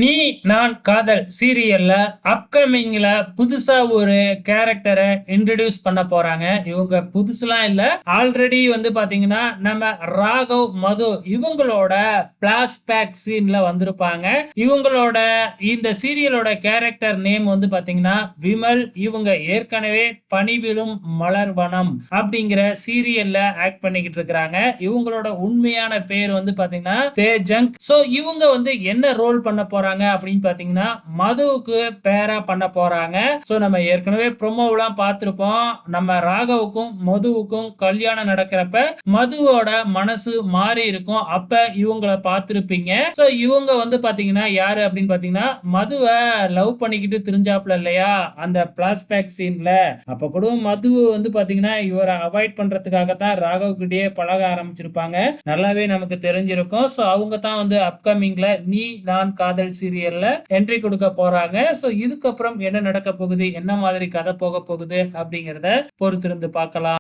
நீ நான் காதல் சீரியல்ல அப்கமிங்ல புதுசா ஒரு கேரக்டரை இன்ட்ரடியூஸ் பண்ண போறாங்க. இவங்க புதுசுலாம் இல்ல. ஆல்ரெடி வந்து பாத்தீங்கன்னா நம்ம ராகவ் மது இவங்களோட பிளாஷ்பேக் சீன்ல வந்திருப்பாங்க. இவங்களோட இந்த சீரியலோட கேரக்டர் நேம் வந்து பாத்தீங்கன்னா விமல். இவங்க ஏற்கனவே பணிவிடும் மலர்வனம் அப்படிங்கிற சீரியல்ல ஆக்ட் பண்ணிக்கிட்டு இருக்காங்க. இவங்களோட உண்மையான பேர் வந்து பாத்தீங்கன்னா தேஜங். சோ இவங்க வந்து என்ன ரோல் பண்ண போறாங்க அப்படின்னு பாத்தீங்கன்னா மதுவுக்கு பேரா பண்ண போறாங்க. சோ நம்ம ஏற்கனவே ப்ரோமோலாம் பார்த்திருப்போம். நம்ம ராகவுக்கும் மதுவுக்கும் கல்யாணம் நடக்கிறப்ப மதுவோட மனசு மாறி இருக்கும். அப்ப இவங்கள பார்த்திருப்பீங்க. சோ இவங்க வந்து பாத்தீங்கன்னா யாரு அப்படின்னு பாத்தீங்கன்னா மதுவை லவ் பண்ணிக்கிட்டு திரிஞ்சாப்ல இல்லையா அந்த பிளாஷ்பேக் சீன்ல. அப்ப கூட மது வந்து பாத்தீங்கன்னா இவரை அவாய்ட் பண்றதுக்காக தான் ராகவ் கிட்டயே பழக ஆரம்பிச்சிருப்பாங்க. நல்லாவே நமக்கு தெரிஞ்சிருக்கும். சோ அவங்க தான் வந்து அப்கமிங்ல நீ நான் காதல் சீரியல்ல என்ட்ரி கொடுக்க போறாங்க. சோ இதுக்கப்புறம் என்ன நடக்க போகுது, என்ன மாதிரி கதை போக போகுது அப்படிங்கறத பொறுத்திருந்து பார்க்கலாம்.